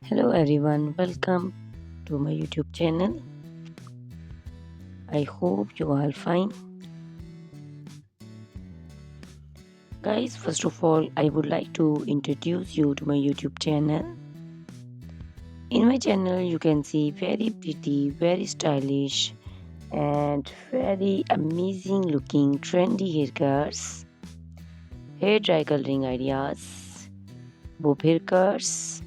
Hello everyone, welcome to my YouTube channel. I hope you are fine. Guys, first of all, I would like to introduce you to my YouTube channel. In my channel, you can see very pretty, very stylish, and very amazing looking trendy haircuts, hair dry coloring ideas, bob haircuts,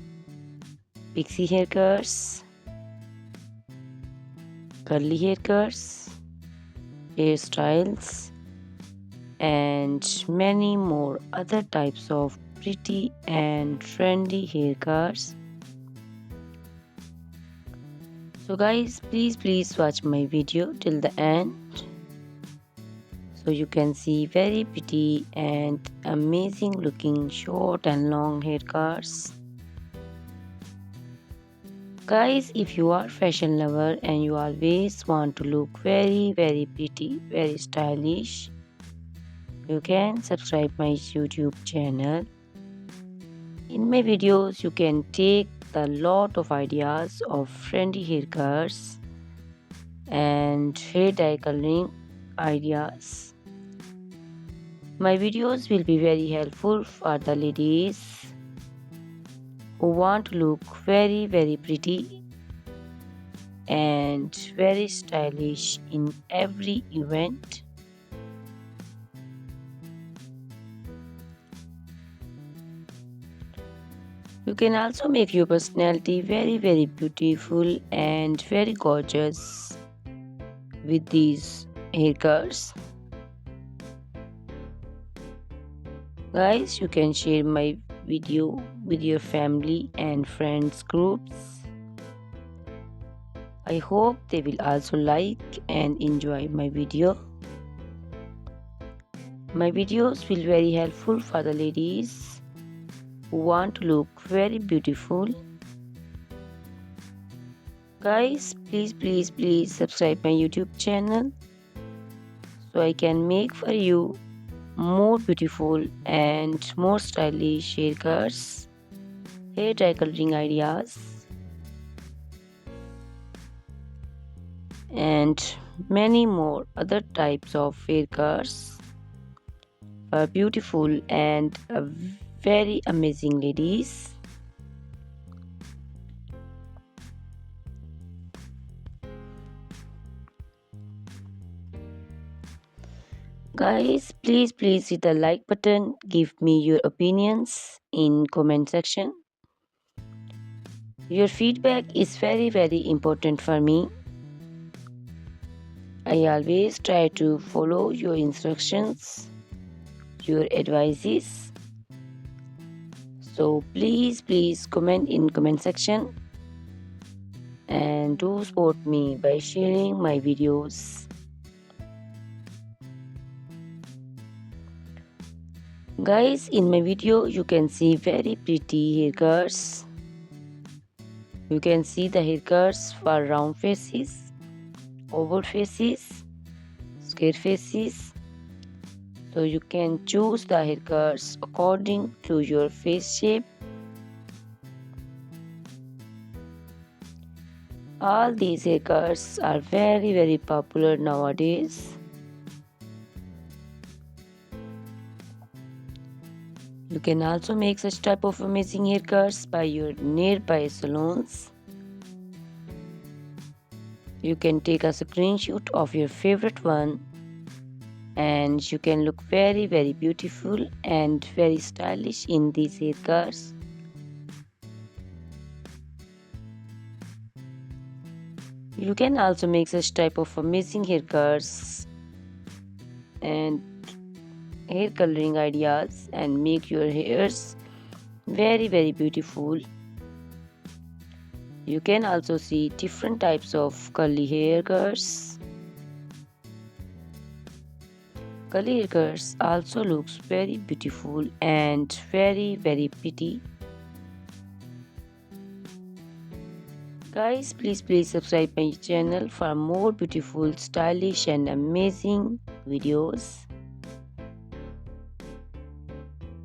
pixie haircuts, curly haircuts, hairstyles, and many more other types of pretty and trendy haircuts. So guys, please watch my video till the end so you can see very pretty and amazing looking short and long haircuts. Guys, if you are fashion lover and you always want to look very pretty, very stylish, you can subscribe my YouTube channel. In my videos, you can take a lot of ideas of trendy haircuts and hair dye coloring ideas. My videos will be very helpful for the ladies who want to look very pretty and very stylish in every event. You can also make your personality very beautiful and very gorgeous with these haircuts. Guys, you can share my video with your family and friends groups. I hope they will also like and enjoy my video. My videos will be very helpful for the ladies who want to look very beautiful. Guys, please subscribe my YouTube channel so I can make for you more beautiful and more stylish haircuts, hair dye coloring ideas, and many more other types of haircuts for beautiful and very amazing ladies. Guys, please hit the like button. Give me your opinions in comment section. Your feedback is very important for me. I always try to follow your instructions, your advices. So please comment in comment section and do support me by sharing my videos. Guys, in my video you can see very pretty haircuts. You can see the haircuts for round faces, oval faces, square faces. So you can choose the haircuts according to your face shape. All these haircuts are very popular nowadays. You can also make such type of amazing haircuts by your nearby salons. You can take a screenshot of your favorite one and you can look very beautiful and very stylish in these haircuts. You can also make such type of amazing haircuts and hair coloring ideas and make your hairs very beautiful. You can also see different types of curly haircuts. Curly haircuts also looks very beautiful and very pretty. Guys, please subscribe my channel for more beautiful, stylish and amazing videos.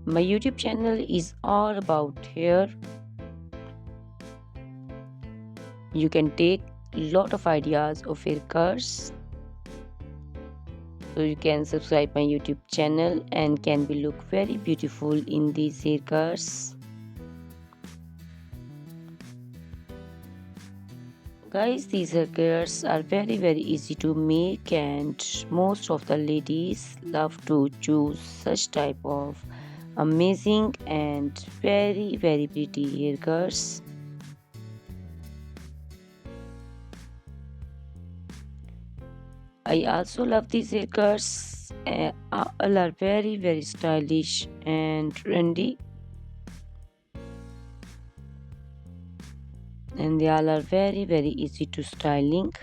My YouTube channel is all about hair. You can take lot of ideas of haircuts. So you can subscribe my YouTube channel and can be look very beautiful in these haircuts. Guys, these haircuts are very easy to make, and most of the ladies love to choose such type of amazing and very pretty haircuts. I also love these haircuts. All are very stylish and trendy, and they all are very easy to styling.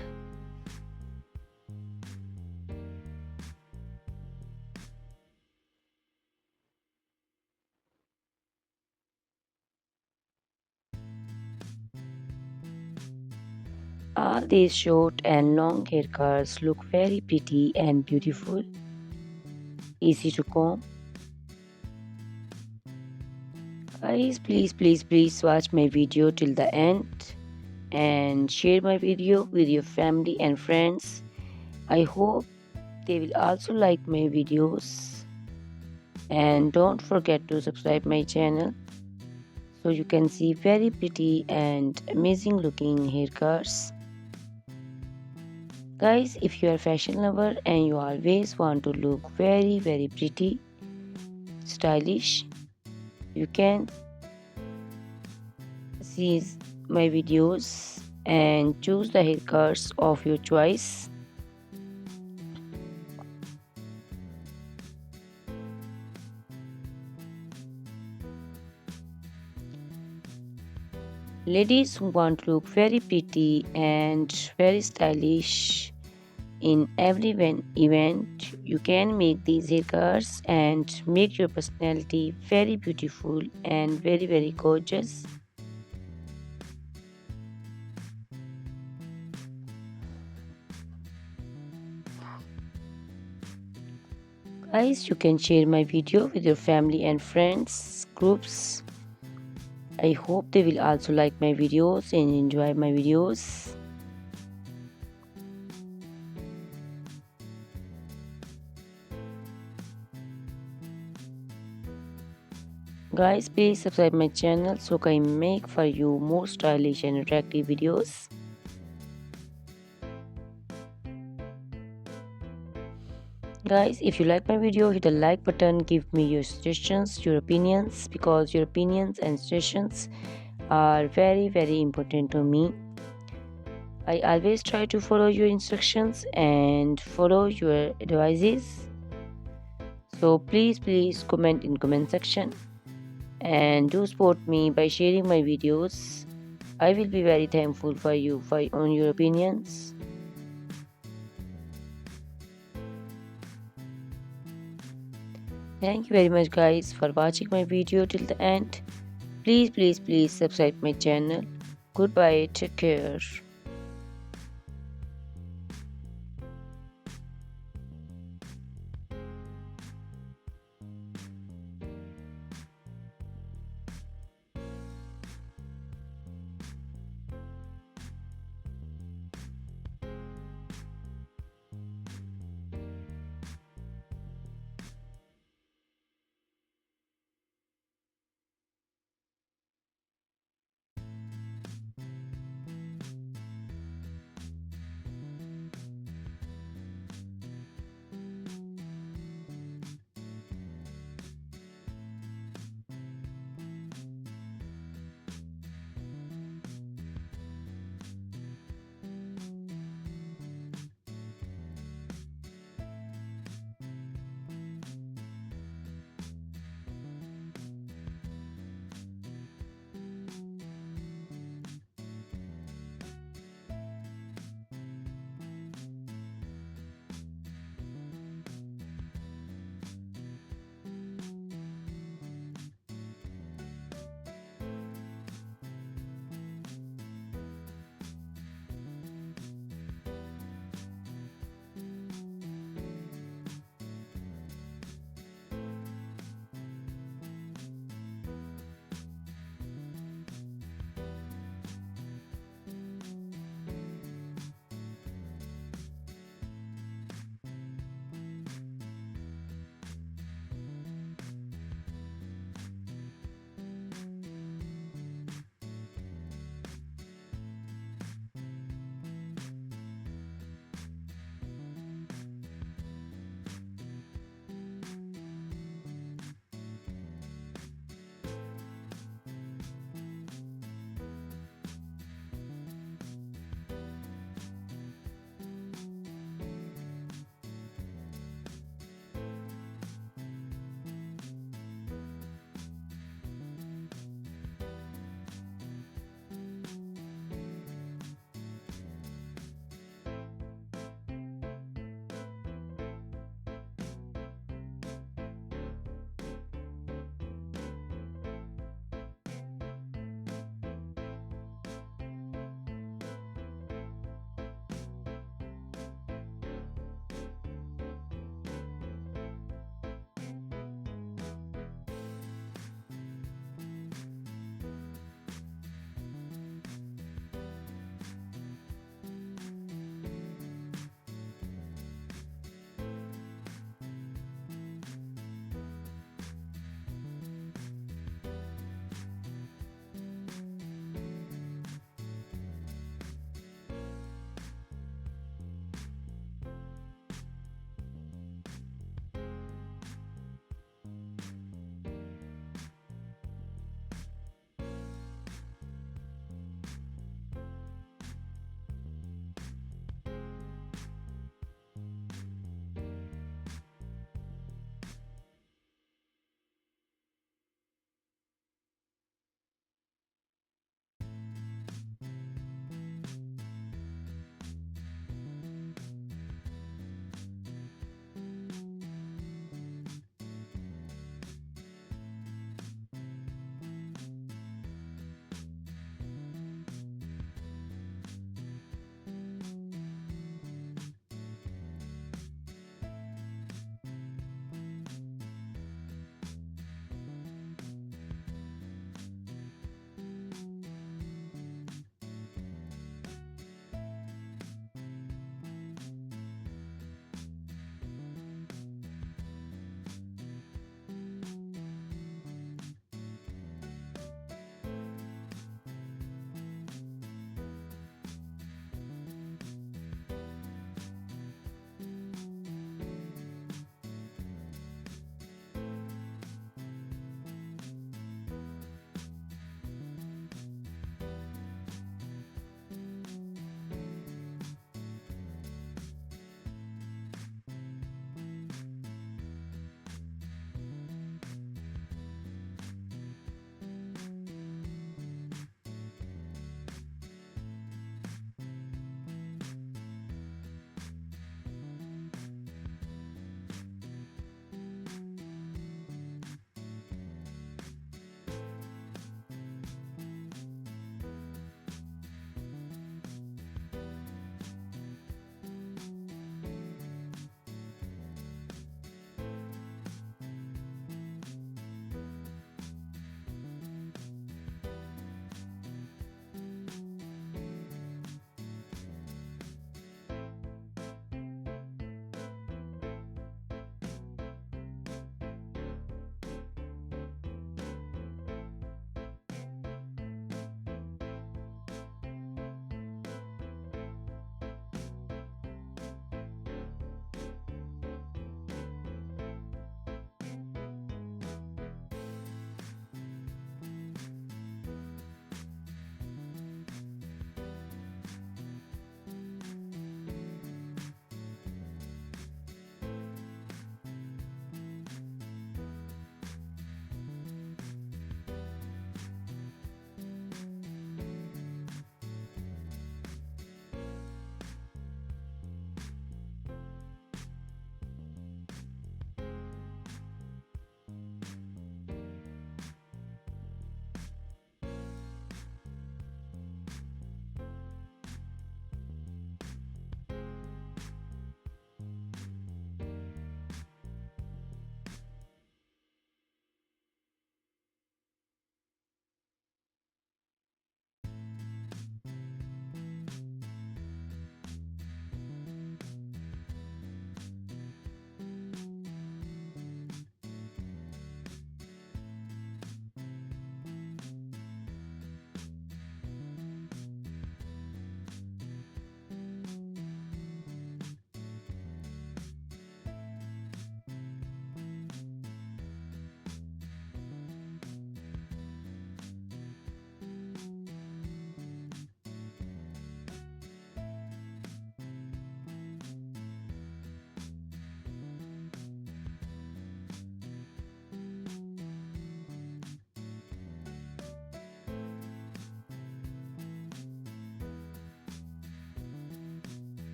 All these short and long haircuts look very pretty and beautiful, easy to comb. Guys, please watch my video till the end and share my video with your family and friends. I hope they will also like my videos, and don't forget to subscribe my channel so you can see very pretty and amazing looking haircuts. Guys, if you are fashion lover and you always want to look very pretty, stylish, you can see my videos and choose the haircuts of your choice. Ladies who want to look very pretty and very stylish in every event, you can make these haircuts and make your personality very beautiful and very gorgeous. Guys, you can share my video with your family and friends groups. I hope they will also like my videos and enjoy my videos. Guys, please subscribe my channel so I can make for you more stylish and attractive videos. Guys, if you like my video, hit the like button, give me your suggestions, your opinions, because your opinions and suggestions are very important to me. I always try to follow your instructions and follow your advices. So please comment in comment section and do support me by sharing my videos. I will be very thankful for you on your opinions. Thank you very much guys for watching my video till the end. Please subscribe my channel. Goodbye, take care.